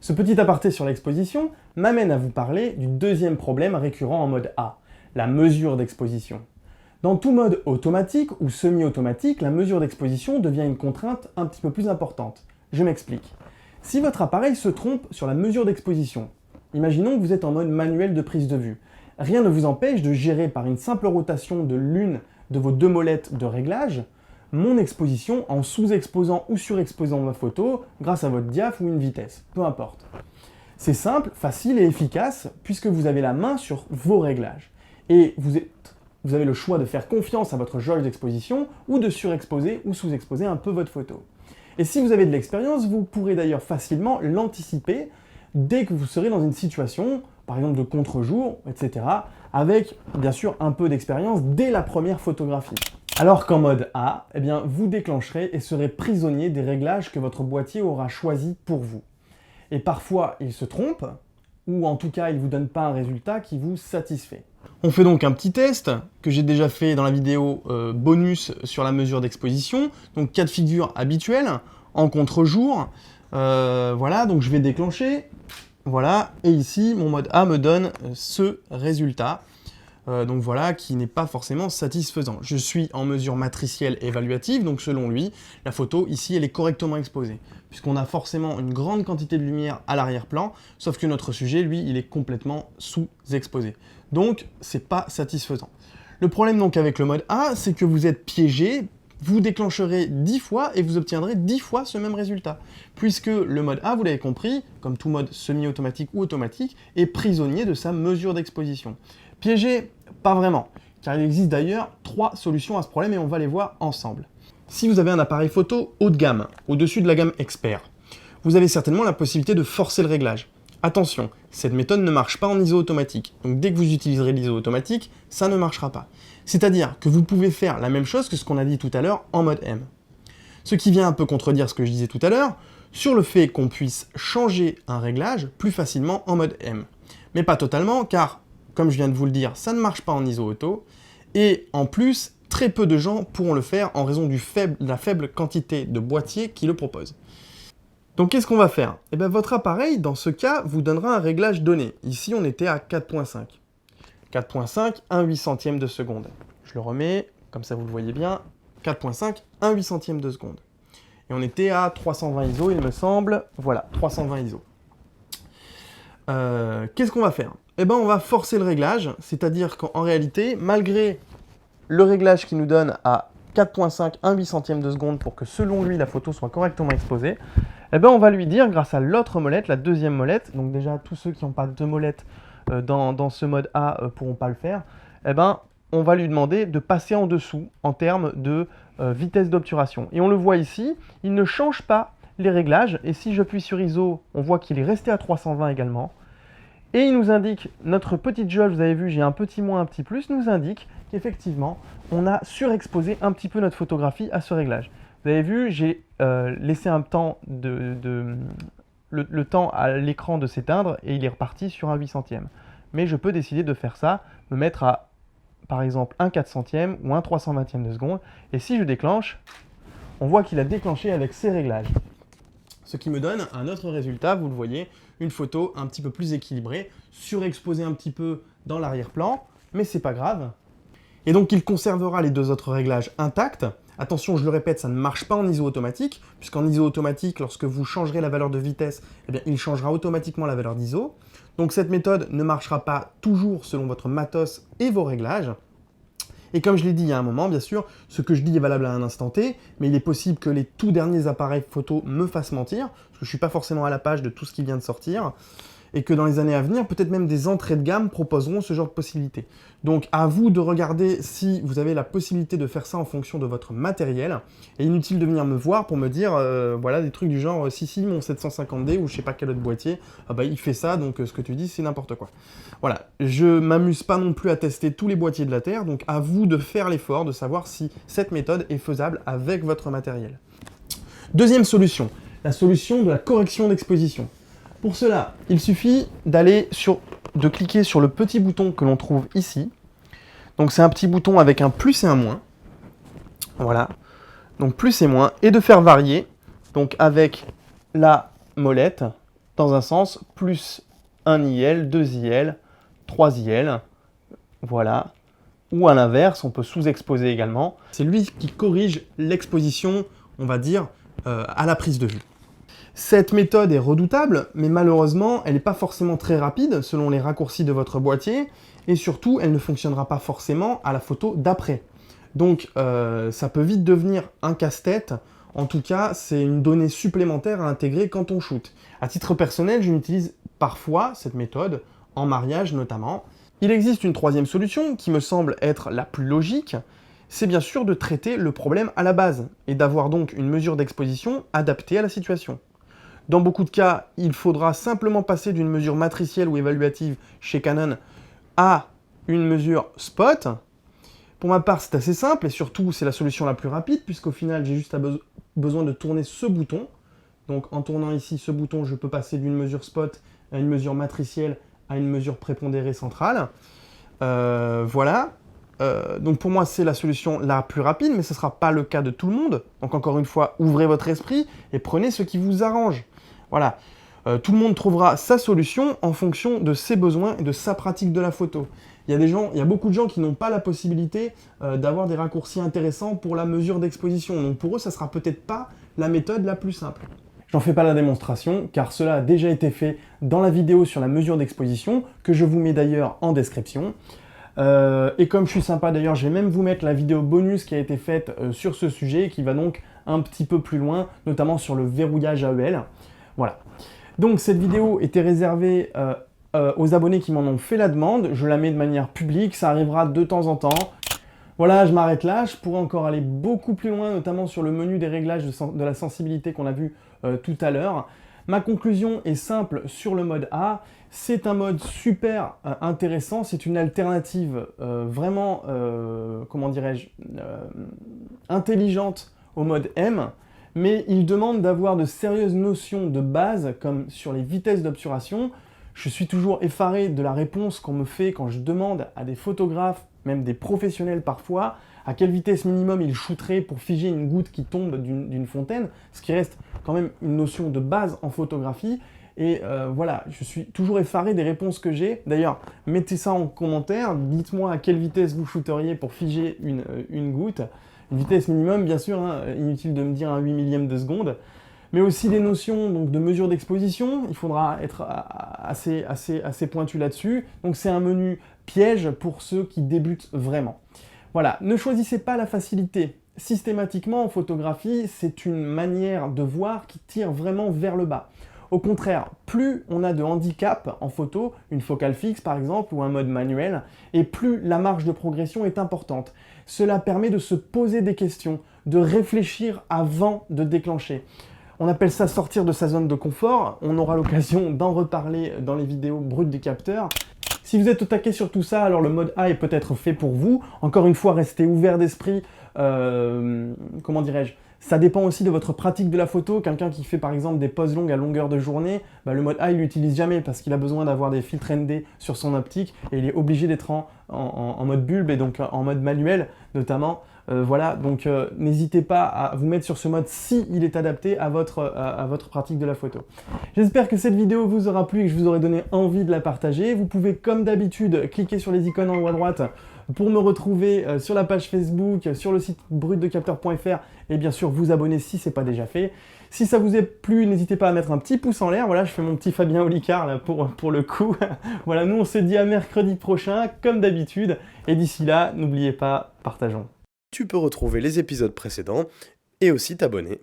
Ce petit aparté sur l'exposition m'amène à vous parler du deuxième problème récurrent en mode A, la mesure d'exposition. Dans tout mode automatique ou semi-automatique, la mesure d'exposition devient une contrainte un petit peu plus importante. Je m'explique. Si votre appareil se trompe sur la mesure d'exposition, imaginons que vous êtes en mode manuel de prise de vue, rien ne vous empêche de gérer par une simple rotation de l'une de vos deux molettes de réglage mon exposition en sous-exposant ou surexposant ma photo grâce à votre diaph ou une vitesse, peu importe. C'est simple, facile et efficace puisque vous avez la main sur vos réglages. Et vous avez le choix de faire confiance à votre jauge d'exposition ou de surexposer ou sous-exposer un peu votre photo. Et si vous avez de l'expérience, vous pourrez d'ailleurs facilement l'anticiper dès que vous serez dans une situation, par exemple de contre-jour, etc., avec bien sûr un peu d'expérience dès la première photographie. Alors qu'en mode A, eh bien, vous déclencherez et serez prisonnier des réglages que votre boîtier aura choisis pour vous. Et parfois, il se trompe, ou en tout cas, il ne vous donne pas un résultat qui vous satisfait. On fait donc un petit test que j'ai déjà fait dans la vidéo bonus sur la mesure d'exposition. Donc cas de figure habituel, en contre-jour. Voilà, donc je vais déclencher. Voilà, et ici, mon mode A me donne ce résultat. Donc voilà, qui n'est pas forcément satisfaisant. Je suis en mesure matricielle évaluative, donc selon lui, la photo ici, elle est correctement exposée, puisqu'on a forcément une grande quantité de lumière à l'arrière-plan, sauf que notre sujet, lui, il est complètement sous-exposé. Donc, c'est pas satisfaisant. Le problème donc avec le mode A, c'est que vous êtes piégé, vous déclencherez 10 fois et vous obtiendrez 10 fois ce même résultat, puisque le mode A, vous l'avez compris, comme tout mode semi-automatique ou automatique, est prisonnier de sa mesure d'exposition. Piégé, pas vraiment, car il existe d'ailleurs 3 solutions à ce problème et on va les voir ensemble. Si vous avez un appareil photo haut de gamme, au-dessus de la gamme expert, vous avez certainement la possibilité de forcer le réglage. Attention, cette méthode ne marche pas en ISO automatique, donc dès que vous utiliserez l'ISO automatique, ça ne marchera pas. C'est-à-dire que vous pouvez faire la même chose que ce qu'on a dit tout à l'heure en mode M. Ce qui vient un peu contredire ce que je disais tout à l'heure, sur le fait qu'on puisse changer un réglage plus facilement en mode M. Mais pas totalement, car comme je viens de vous le dire, ça ne marche pas en ISO auto, et en plus, très peu de gens pourront le faire en raison de la faible quantité de boîtiers qui le proposent. Donc qu'est-ce qu'on va faire? Eh bien votre appareil, dans ce cas, vous donnera un réglage donné. Ici, on était à 4.5. 4.5, 1/800 de seconde. Je le remets, comme ça vous le voyez bien, 4.5, 1/800 de seconde. Et on était à 320 ISO, il me semble. Voilà, 320 ISO. Qu'est-ce qu'on va faire? Eh bien, on va forcer le réglage, c'est-à-dire qu'en réalité, malgré le réglage qui nous donne à 4.5, 1/800 de seconde pour que selon lui, la photo soit correctement exposée, eh bien, on va lui dire, grâce à l'autre molette, la deuxième molette, donc déjà, tous ceux qui n'ont pas de molette dans ce mode A ne pourront pas le faire, eh ben, on va lui demander de passer en dessous en termes de vitesse d'obturation. Et on le voit ici, il ne change pas les réglages, et si j'appuie sur ISO, on voit qu'il est resté à 320 également. Et il nous indique, notre petite jauge, vous avez vu, j'ai un petit moins, un petit plus, nous indique qu'effectivement, on a surexposé un petit peu notre photographie à ce réglage. Vous avez vu, j'ai laissé un temps le temps à l'écran de s'éteindre et il est reparti sur un 800e. Mais je peux décider de faire ça, me mettre à, par exemple, un 400e ou un 320e de seconde. Et si je déclenche, on voit qu'il a déclenché avec ces réglages. Ce qui me donne un autre résultat, vous le voyez, une photo un petit peu plus équilibrée, surexposée un petit peu dans l'arrière-plan, mais c'est pas grave. Et donc il conservera les deux autres réglages intacts. Attention, je le répète, ça ne marche pas en ISO automatique, puisqu'en ISO automatique, lorsque vous changerez la valeur de vitesse, eh bien, il changera automatiquement la valeur d'ISO. Donc cette méthode ne marchera pas toujours selon votre matos et vos réglages. Et comme je l'ai dit il y a un moment, bien sûr, ce que je dis est valable à un instant T, mais il est possible que les tout derniers appareils photo me fassent mentir, parce que je ne suis pas forcément à la page de tout ce qui vient de sortir, et que dans les années à venir, peut-être même des entrées de gamme proposeront ce genre de possibilités. Donc à vous de regarder si vous avez la possibilité de faire ça en fonction de votre matériel, et inutile de venir me voir pour me dire, voilà, des trucs du genre, si, mon 750D ou je sais pas quel autre boîtier, ah bah il fait ça, donc ce que tu dis c'est n'importe quoi. Voilà, je m'amuse pas non plus à tester tous les boîtiers de la Terre, donc à vous de faire l'effort de savoir si cette méthode est faisable avec votre matériel. Deuxième solution, la solution de la correction d'exposition. Pour cela, il suffit de cliquer sur le petit bouton que l'on trouve ici. Donc c'est un petit bouton avec un plus et un moins. Voilà, donc plus et moins, et de faire varier, donc avec la molette, dans un sens, plus 1 IL, 2 IL, 3 IL, voilà. Ou à l'inverse, on peut sous-exposer également. C'est lui qui corrige l'exposition, on va dire, à la prise de vue. Cette méthode est redoutable, mais malheureusement, elle n'est pas forcément très rapide selon les raccourcis de votre boîtier, et surtout, elle ne fonctionnera pas forcément à la photo d'après. Donc, ça peut vite devenir un casse-tête. En tout cas, c'est une donnée supplémentaire à intégrer quand on shoot. À titre personnel, je m'utilise parfois cette méthode, en mariage notamment. Il existe une troisième solution qui me semble être la plus logique, c'est bien sûr de traiter le problème à la base et d'avoir donc une mesure d'exposition adaptée à la situation. Dans beaucoup de cas, il faudra simplement passer d'une mesure matricielle ou évaluative chez Canon à une mesure spot. Pour ma part, c'est assez simple et surtout c'est la solution la plus rapide puisqu'au final j'ai juste besoin de tourner ce bouton. Donc en tournant ici ce bouton, je peux passer d'une mesure spot à une mesure matricielle à une mesure prépondérée centrale. Voilà. Donc pour moi, c'est la solution la plus rapide, mais ce ne sera pas le cas de tout le monde. Donc encore une fois, ouvrez votre esprit et prenez ce qui vous arrange. Voilà. Tout le monde trouvera sa solution en fonction de ses besoins et de sa pratique de la photo. Il y a beaucoup de gens qui n'ont pas la possibilité d'avoir des raccourcis intéressants pour la mesure d'exposition. Donc pour eux, ça ne sera peut-être pas la méthode la plus simple. J'en fais pas la démonstration, car cela a déjà été fait dans la vidéo sur la mesure d'exposition, que je vous mets d'ailleurs en description. Et comme je suis sympa d'ailleurs, je vais même vous mettre la vidéo bonus qui a été faite sur ce sujet, et qui va donc un petit peu plus loin, notamment sur le verrouillage AEL. Voilà. Donc cette vidéo était réservée aux abonnés qui m'en ont fait la demande. Je la mets de manière publique, ça arrivera de temps en temps. Voilà, je m'arrête là. Je pourrais encore aller beaucoup plus loin, notamment sur le menu des réglages de la sensibilité qu'on a vu tout à l'heure. Ma conclusion est simple sur le mode A. C'est un mode super intéressant. C'est une alternative vraiment, comment dirais-je, intelligente au mode M. Mais il demande d'avoir de sérieuses notions de base, comme sur les vitesses d'obturation. Je suis toujours effaré de la réponse qu'on me fait quand je demande à des photographes, même des professionnels parfois, à quelle vitesse minimum ils shooteraient pour figer une goutte qui tombe d'une fontaine, ce qui reste quand même une notion de base en photographie. Et voilà, je suis toujours effaré des réponses que j'ai. D'ailleurs, mettez ça en commentaire, dites-moi à quelle vitesse vous shooteriez pour figer une goutte. Une vitesse minimum, bien sûr, hein, inutile de me dire un 8 millième de seconde. Mais aussi des notions donc, de mesure d'exposition, il faudra être assez pointu là-dessus. Donc c'est un menu piège pour ceux qui débutent vraiment. Voilà, ne choisissez pas la facilité. Systématiquement en photographie, c'est une manière de voir qui tire vraiment vers le bas. Au contraire, plus on a de handicap en photo, une focale fixe par exemple, ou un mode manuel, et plus la marge de progression est importante. Cela permet de se poser des questions, de réfléchir avant de déclencher. On appelle ça sortir de sa zone de confort. On aura l'occasion d'en reparler dans les vidéos brutes du capteur. Si vous êtes au taquet sur tout ça, alors le mode A est peut-être fait pour vous. Encore une fois, restez ouvert d'esprit. Comment dirais-je ? Ça dépend aussi de votre pratique de la photo. Quelqu'un qui fait par exemple des poses longues à longueur de journée, le mode A il l'utilise jamais parce qu'il a besoin d'avoir des filtres ND sur son optique et il est obligé d'être en mode bulbe et donc en mode manuel notamment. Voilà, donc n'hésitez pas à vous mettre sur ce mode si il est adapté à votre pratique de la photo. J'espère que cette vidéo vous aura plu et que je vous aurai donné envie de la partager. Vous pouvez comme d'habitude cliquer sur les icônes en haut à droite pour me retrouver sur la page Facebook, sur le site brutdecapteur.fr et bien sûr vous abonner si ce n'est pas déjà fait. Si ça vous a plu, n'hésitez pas à mettre un petit pouce en l'air. Voilà, je fais mon petit Fabien Olicard là pour le coup. Voilà, nous on se dit à mercredi prochain comme d'habitude. Et d'ici là, n'oubliez pas, partageons. Tu peux retrouver les épisodes précédents et aussi t'abonner.